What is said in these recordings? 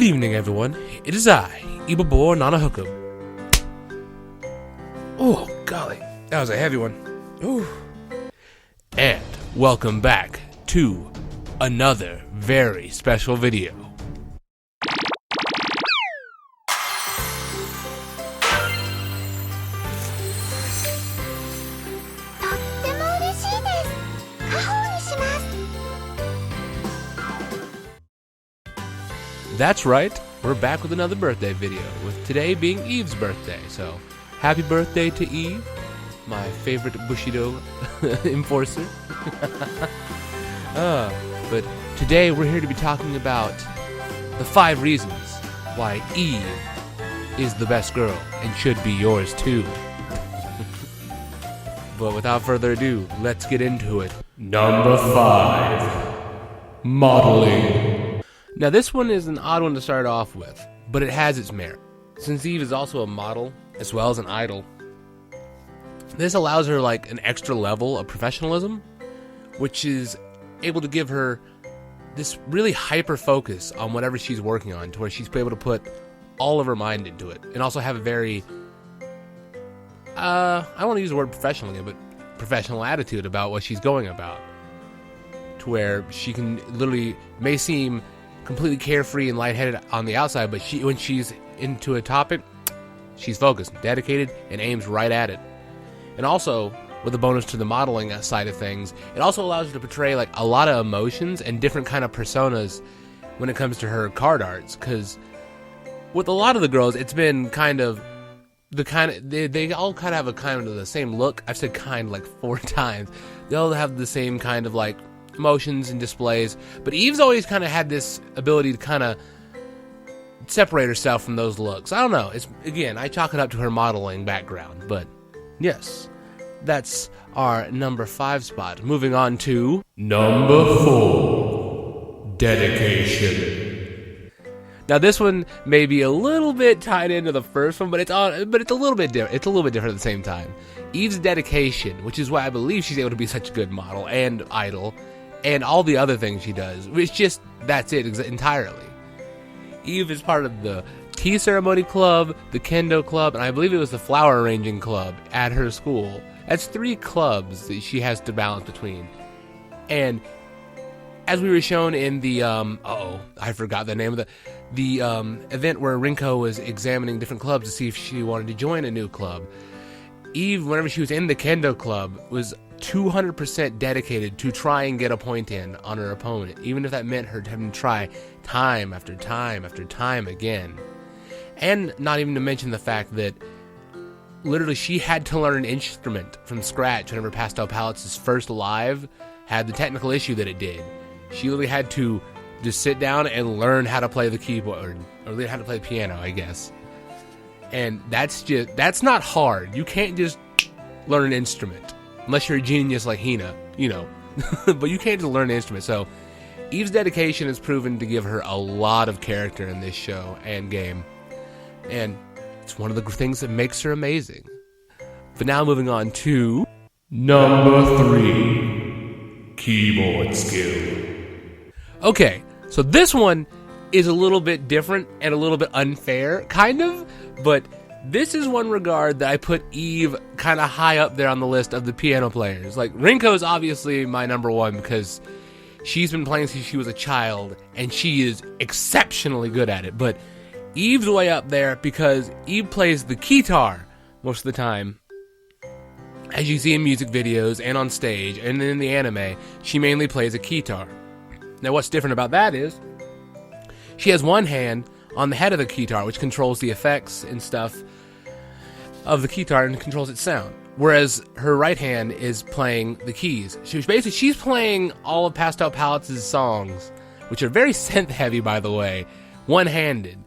Good evening, everyone. It is I, Ibabor Nanahukum. Oh, golly, that was a heavy one. Ooh. And welcome back to another very special video. That's right, we're back with another birthday video, with today being Eve's birthday, so happy birthday to Eve, my favorite Bushido enforcer. But today we're here to be talking about the 5 reasons why Eve is the best girl and should be yours too. But without further ado, let's get into it. Number 5. Modeling. Now this one is an odd one to start off with, but it has its merit. Since Eve is also a model, as well as an idol, this allows her like an extra level of professionalism, which is able to give her this really hyper focus on whatever she's working on, to where she's able to put all of her mind into it, and also have a very, I don't want to use the word professional again, but professional attitude about what she's going about, to where she can literally, may seem completely carefree and lightheaded on the outside, but when she's into a topic, she's focused, dedicated, and aims right at it. And also, with a bonus to the modeling side of things, it also allows her to portray like a lot of emotions and different kind of personas when it comes to her card arts. Because with a lot of the girls, it's been kind of the kind of they all kind of have a kind of the same look. I've said kind like 4 times. They all have the same kind of like emotions and displays, but Eve's always kind of had this ability to kind of separate herself from those looks. I don't know, it's, again, I chalk it up to her modeling background, but yes, that's our number 5 spot. Moving on to number 4, dedication. Now this one may be a little bit tied into the first one, but it's a little bit different. It's a little bit different at the same time. Eve's dedication, which is why I believe she's able to be such a good model and idol, and all the other things she does. It's just, that's it entirely. Eve is part of the tea ceremony club, the kendo club, and I believe it was the flower arranging club at her school. That's 3 clubs that she has to balance between. And as we were shown in the, I forgot the name of the event where Rinko was examining different clubs to see if she wanted to join a new club. Eve, whenever she was in the kendo club, was 200% dedicated to try and get a point in on her opponent, even if that meant her having to try time after time after time again. And not even to mention the fact that literally she had to learn an instrument from scratch whenever Pastel Palettes' first live had the technical issue that it did. She literally had to just sit down and learn how to play the keyboard, or learn how to play the piano, I guess. And that's not hard. You can't just learn an instrument. Unless you're a genius like Hina, you know. But you can't just learn an instrument. So, Eve's dedication has proven to give her a lot of character in this show and game. And it's one of the things that makes her amazing. But now moving on to number 3, keyboard skill. Okay, so this one is a little bit different and a little bit unfair, kind of, but this is one regard that I put Eve kind of high up there on the list of the piano players. Like, Rinko is obviously my number 1 because she's been playing since she was a child, and she is exceptionally good at it. But Eve's way up there because Eve plays the guitar most of the time. As you see in music videos and on stage and in the anime, she mainly plays a guitar. Now what's different about that is she has one hand on the head of the guitar, which controls the effects and stuff of the guitar and controls its sound, whereas her right hand is playing the keys. She's playing all of Pastel Palettes' songs, which are very synth heavy, by the way, one-handed,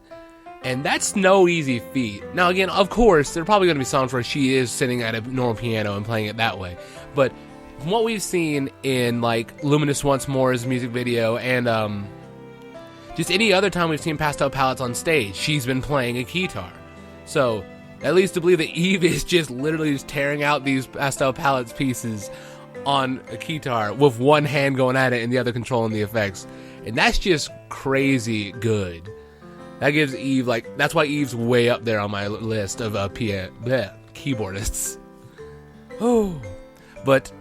and that's no easy feat. Now again, of course, there are probably going to be songs where she is sitting at a normal piano and playing it that way, but from what we've seen in like Luminous Once More's music video and just any other time we've seen Pastel Palettes on stage, she's been playing a guitar. So that leads to believe that Eve is just literally just tearing out these Pastel Palettes pieces on a guitar with one hand going at it and the other controlling the effects. And that's just crazy good. That gives Eve, like, that's why Eve's way up there on my list of keyboardists. Oh, but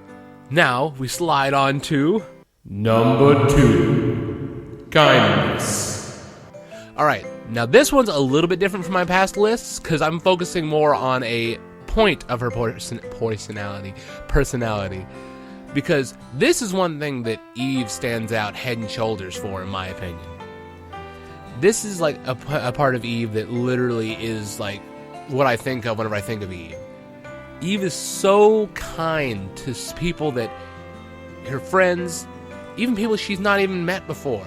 now we slide on to number 2, kindness. All right, now this one's a little bit different from my past lists because I'm focusing more on a point of her personality. Because this is one thing that Eve stands out head and shoulders for, in my opinion. This is like a part of Eve that literally is like what I think of whenever I think of Eve. Eve is so kind to people that her friends, even people she's not even met before.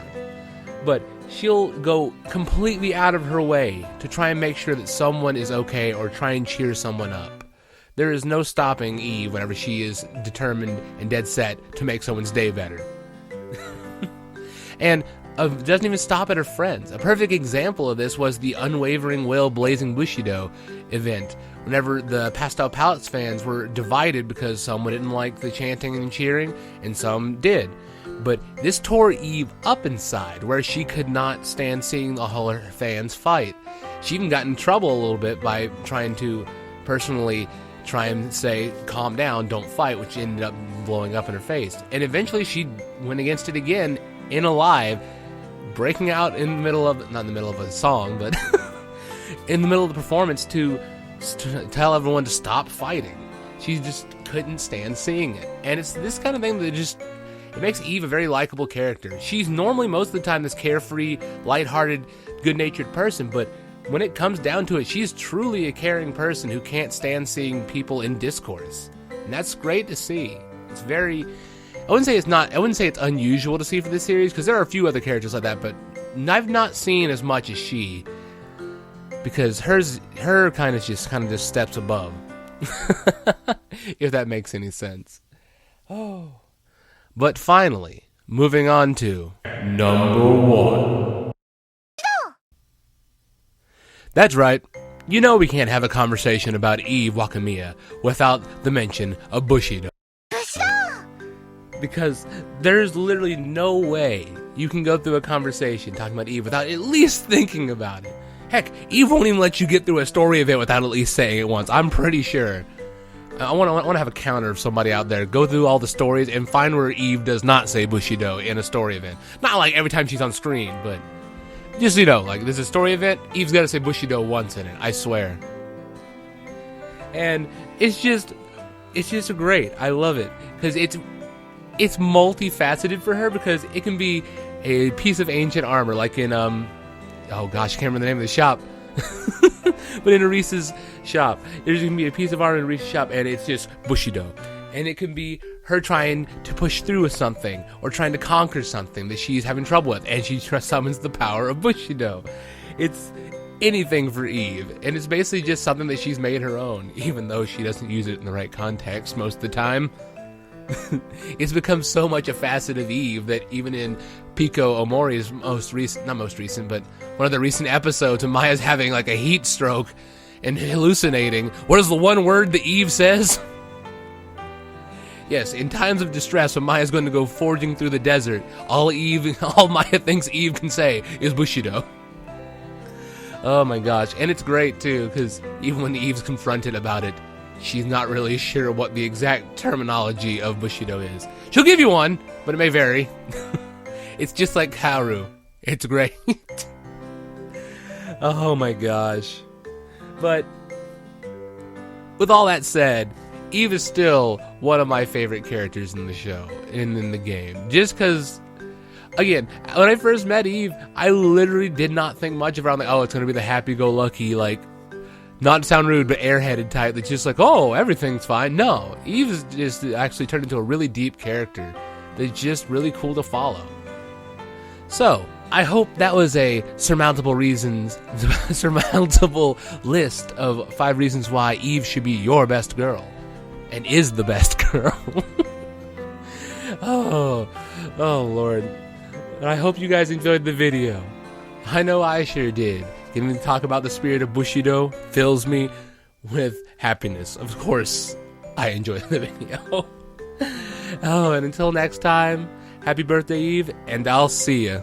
But she'll go completely out of her way to try and make sure that someone is okay or try and cheer someone up. There is no stopping Eve whenever she is determined and dead set to make someone's day better. And doesn't even stop at her friends. A perfect example of this was the Unwavering Will Blazing Bushido event, whenever the Pastel Palettes fans were divided because some didn't like the chanting and cheering, and some did. But this tore Eve up inside, where she could not stand seeing all her fans fight. She even got in trouble a little bit by trying to personally try and say, calm down, don't fight, which ended up blowing up in her face. And eventually she went against it again in a live, breaking out in the middle of, not in the middle of a song, but in the middle of the performance to tell everyone to stop fighting. She just couldn't stand seeing it. And it's this kind of thing that just, it makes Eve a very likable character. She's normally most of the time this carefree, lighthearted, good-natured person, but when it comes down to it, she's truly a caring person who can't stand seeing people in discourse. And that's great to see. It's very, I wouldn't say it's unusual to see for this series, because there are a few other characters like that, but I've not seen as much as she, because her kind of just steps above. If that makes any sense. Oh. But finally, moving on to number 1. That's right. You know we can't have a conversation about Eve Wakamiya without the mention of Bushido. Because there's literally no way you can go through a conversation talking about Eve without at least thinking about it. Heck, Eve won't even let you get through a story event without at least saying it once. I'm pretty sure. I want to have a counter of somebody out there. Go through all the stories and find where Eve does not say Bushido in a story event. Not like every time she's on screen, but just, you know, like there's a story event, Eve's got to say Bushido once in it. I swear. And it's just great. I love it because it's multifaceted for her, because it can be a piece of ancient armor, like in oh gosh, I can't remember the name of the shop. But in Arisa's shop, there's going to be a piece of armor in Arisa's shop, and it's just Bushido. And it can be her trying to push through with something, or trying to conquer something that she's having trouble with, and she summons the power of Bushido. It's anything for Eve, and it's basically just something that she's made her own, even though she doesn't use it in the right context most of the time. It's become so much a facet of Eve that even in Pico Omori's not most recent, but one of the recent episodes, when Maya's having like a heat stroke and hallucinating, what is the one word that Eve says? Yes, in times of distress, when Maya's going to go forging through the desert, all Maya thinks Eve can say is Bushido. Oh my gosh, and it's great too, because even when Eve's confronted about it, she's not really sure what the exact terminology of Bushido is. She'll give you one, but it may vary. It's just like Haru. It's great. Oh my gosh. But with all that said, Eve is still one of my favorite characters in the show, in the game. Just because, again, when I first met Eve, I literally did not think much of her. I'm like, oh, it's going to be the happy-go-lucky, like, not to sound rude, but airheaded type that's just like, oh, everything's fine. No, Eve is just actually turned into a really deep character that's just really cool to follow. So, I hope that was a surmountable list of 5 reasons why Eve should be your best girl. And is the best girl. Oh, Lord. And I hope you guys enjoyed the video. I know I sure did. Getting to talk about the spirit of Bushido fills me with happiness. Of course, I enjoyed the video. Oh, and until next time, happy birthday, Eve, and I'll see ya.